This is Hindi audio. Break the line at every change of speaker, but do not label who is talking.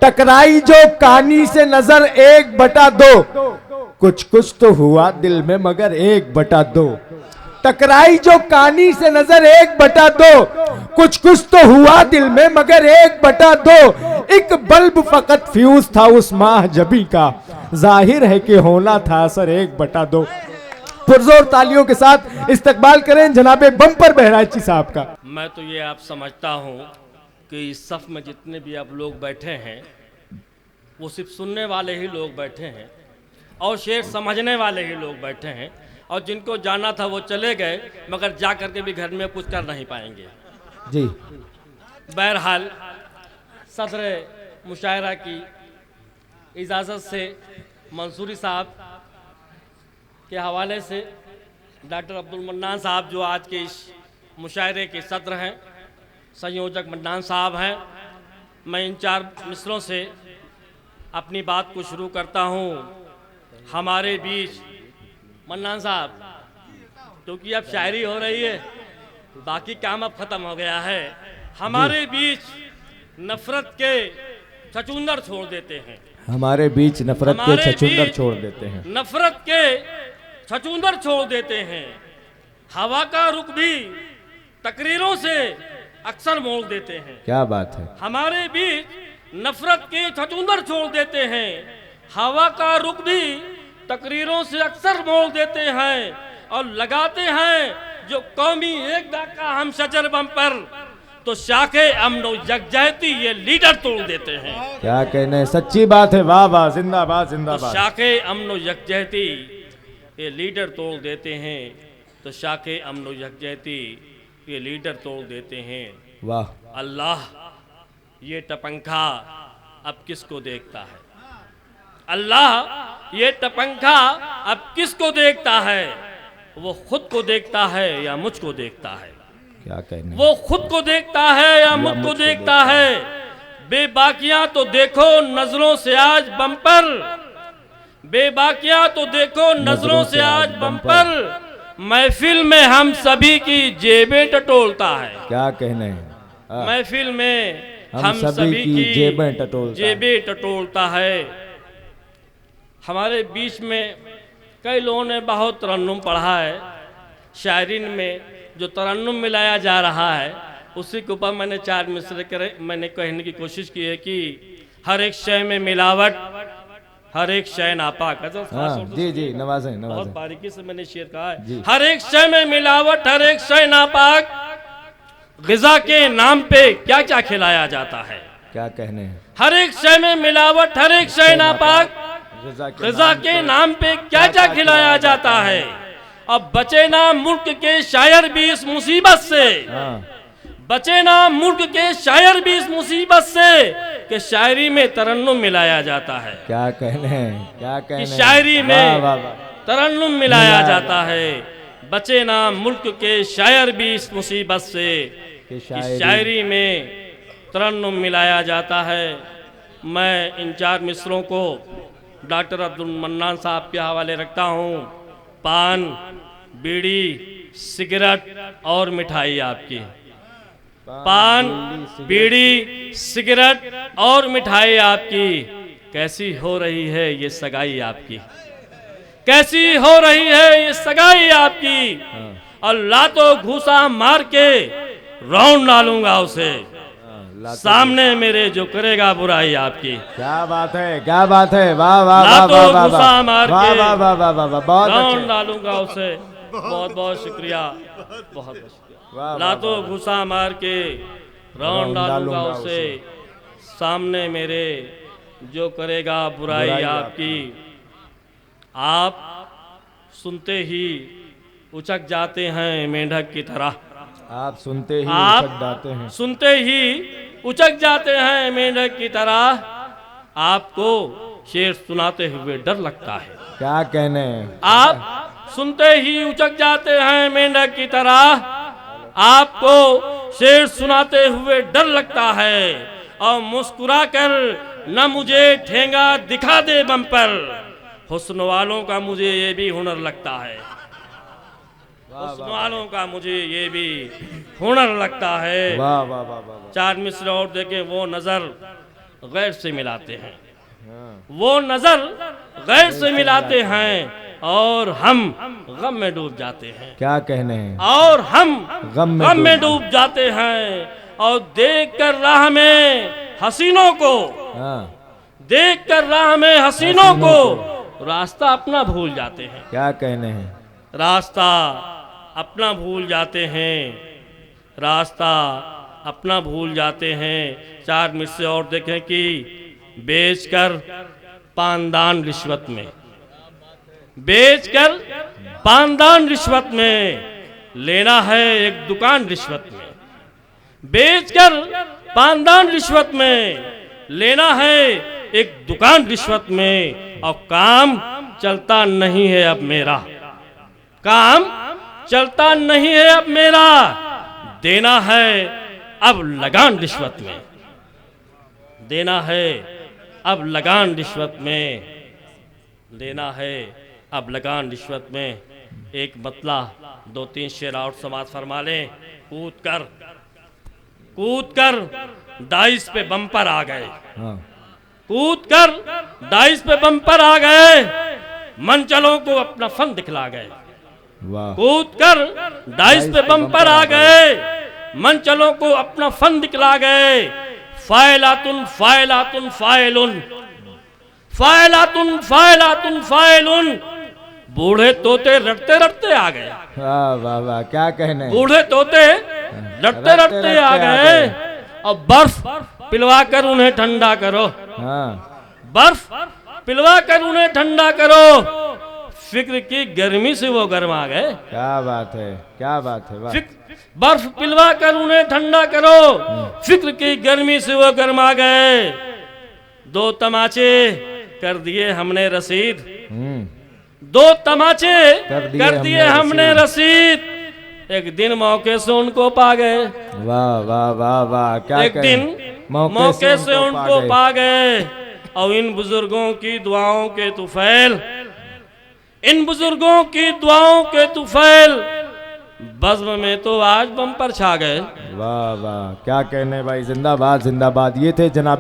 टकराई जो कहानी से नजर 1/2, कुछ कुछ तो हुआ दिल में मगर 1/2। टकराई जो कहानी से नजर 1/2, कुछ कुछ तो हुआ दिल में मगर 1/2। एक बल्ब फकत फ्यूज था उस माह जबी का, जाहिर है कि होना था असर 1/2। पुरजोर तालियों के साथ इस्तकबाल करें जनाबे बम्पर बहराइची साहब का।
मैं तो ये आप समझता हूँ कि इस सफ में जितने भी आप लोग बैठे हैं वो सिर्फ सुनने वाले ही लोग बैठे हैं और शेर समझने वाले ही लोग बैठे हैं, और जिनको जाना था वो चले गए मगर जा करके भी घर में कुछ कर नहीं पाएंगे
जी।
बहरहाल सदर मुशायरा की इजाज़त से मंसूरी साहब के हवाले से डॉक्टर अब्दुल मन्नान साहब जो आज के इस मुशायरे के सदर हैं, संयोजक मन्नान साहब हैं, मैं इन 4 मिसरों से अपनी बात को शुरू करता हूँ। हमारे बीच मन्नान साहब, क्योंकि अब शायरी हो रही है, बाकी काम अब ख़त्म हो गया है। हमारे बीच नफ़रत के छचुंदर छोड़ देते हैं,
हमारे बीच नफरत के छचुंदर छोड़ देते हैं,
नफ़रत के छचुंदर छोड़ देते हैं। हवा का रुख भी तकरीरों से अक्सर मोड़ देते हैं।
क्या बात है।
हमारे बीच नफरत के छचुंदर छोड़ देते हैं, हवा का रुख भी तकरीरों से अक्सर मोड़ देते हैं, और लगाते हैं जो कौमी एकता का हम शजर बम पर, तो शाखे अमनो यकजहती ये लीडर तोड़ देते हैं।
क्या कहने, सच्ची बात है। वाह वाह, जिंदाबाद
तो
जिंदाबाद।
शाखे अमनो यकजहती ये लीडर तोड़ देते हैं, तो शाखे अमनो यकजहती ये लीडर तोड़ देते हैं।
वाह।
अल्लाह ये टपंखा अब किसको देखता है, अल्लाह ये टपंखा अब किसको देखता है, वो खुद को देखता है या मुझको देखता है।
क्या कहने,
वो खुद को देखता है या मुझको देखता है। बेबाकियां तो देखो नजरों से आज बम पर, बेबाकियां तो देखो नजरों से आज बम पर, महफिल में हम सभी की जेबें टटोलता है।
क्या कहने,
महफिल में हम सभी की जेबें टटोलता है। हमारे बीच में कई लोगों ने बहुत तरन्नुम पढ़ा है। शायरीन में जो तरन्नुम मिलाया जा रहा है उसी के ऊपर मैंने 4 मिसरे मैंने कहने की कोशिश की है कि हर एक शय में मिलावट, हर एक शय नापाक।
जी जी, नवाज़ें नवाज़ें।
बहुत बारीकी से मैंने शेर कहा है। हर एक शय में मिलावट, हर एक शय नापाक, ग़िज़ा के नाम पे क्या क्या खिलाया जाता है।
क्या कहने,
हर एक शय में मिलावट, हर एक शय नापाक, ग़िज़ा के नाम पे क्या क्या खिलाया जाता है। अब बचे ना मुल्क के शायर भी इस मुसीबत से, बचे ना मुल्क के शायर भी इस मुसीबत से कि शायरी में तरन्नुम मिलाया जाता है।
क्या कहने, क्या कहने,
कि शायरी में तरन्नुम मिलाया जाता है। बचे ना मुल्क के शायर भी इस मुसीबत से कि शायरी में तरन्नुम मिलाया जाता है। मैं इन 4 मिसरों को डॉक्टर अब्दुल मन्नान साहब के हवाले रखता हूँ। पान, बीड़ी, सिगरेट और मिठाई आपकी। पान, बीड़ी, सिगरेट और मिठाई आपकी। कैसी हो रही है ये सगाई आपकी, कैसी हो रही है ये सगाई आपकी। अल्लाह तो घूसा मार के रौंद डालूंगा उसे, सामने मेरे जो करेगा बुराई आपकी।
क्या बात है, क्या बात है। वाह वाह वाह
तो
वाह
घुसा मार के
बहुत
रौंद डालूंगा उसे। बहुत बहुत शुक्रिया, बहुत बहुत शुक्रिया। लातो घुसा मार के रौंद डालूंगा उसे, सामने मेरे जो करेगा बुराई आपकी। आप सुनते ही उचक जाते हैं मेंढक की तरह,
आप सुनते ही उचक जाते हैं,
सुनते ही उचक जाते हैं मेंढक की तरह। आपको शेर सुनाते हुए डर लगता है।
क्या कहने,
आप सुनते ही उचक जाते हैं मेंढक की तरह। आपको शेर सुनाते हुए डर लगता है, और मुस्कुरा कर न मुझे ठेंगा दिखा दे बम पर। हुस्न वालों का मुझे ये भी हुनर लगता है, हुस्न वालों का मुझे ये भी हुनर लगता है।
वाह वाह वाह वाह।
4 मिसरे और देखें। वो नजर गैर से मिलाते हैं, वो नजर गैर से मिलाते हैं और हम गम में डूब जाते हैं।
क्या कहने हैं?
और हम
गम
में डूब जाते हैं और देख कर राह में हसीनों को,
हाँ,
देख कर राह में हसीनों को रास्ता अपना भूल जाते हैं।
क्या कहने हैं?
रास्ता अपना भूल जाते हैं, रास्ता अपना भूल जाते हैं। 4 मिनट से और देखें कि बेचकर पानदान रिश्वत में, बेचकर पानदान रिश्वत में, लेना है एक दुकान रिश्वत में। बेचकर पानदान रिश्वत में, लेना है एक दुकान रिश्वत में। और काम चलता नहीं है अब मेरा, काम चलता नहीं है अब मेरा, देना है अब लगान रिश्वत में, देना है अब लगान रिश्वत में, देना है अब लगान रिश्वत में। एक मतला 2-3 शेर और समाज फरमा लें। कूद कर डाइस पे बम्पर आ गए,
हाँ,
कूद कर डाइस पे बम्पर आ गए, मंचलों को अपना फन दिखला गए।
वाह,
कूद कर डाइस पे बम्पर आ गए, मंचलों को अपना फन दिखला गए। फायलातुन फायलातुन फायलुन, फायलातुन फायलातुन फायलुन, बूढ़े तोते रटते रटते आ गए।
वाह वाह वाह, क्या कहने हैं?
बूढ़े तोते रटते रटते आ गए। और बर्फ पिलवा कर उन्हें ठंडा करो,
हाँ,
बर्फ पिलवा कर उन्हें ठंडा करो, फिक्र की गर्मी से वो गर्मा गए।
क्या बात है, क्या बात है, वाह,
बर्फ पिलवा कर उन्हें ठंडा करो, फिक्र की गर्मी से वो गर्मा गए। 2 तमाचे कर दिए हमने रसीद, 2 तमाचे कर दिए हमने रसीद, एक दिन मौके से उनको पा गए।
वाह वाह वाह वाह, क्या
एक दिन मौके से उनको पा गए। और इन बुजुर्गों की दुआओं के तुफैल, इन बुजुर्गों की दुआओं के तुफैल, बज़्म में तो आज बम्पर छा गए।
वाह वाह, क्या कहने भाई, जिंदाबाद जिंदाबाद। ये थे जनाब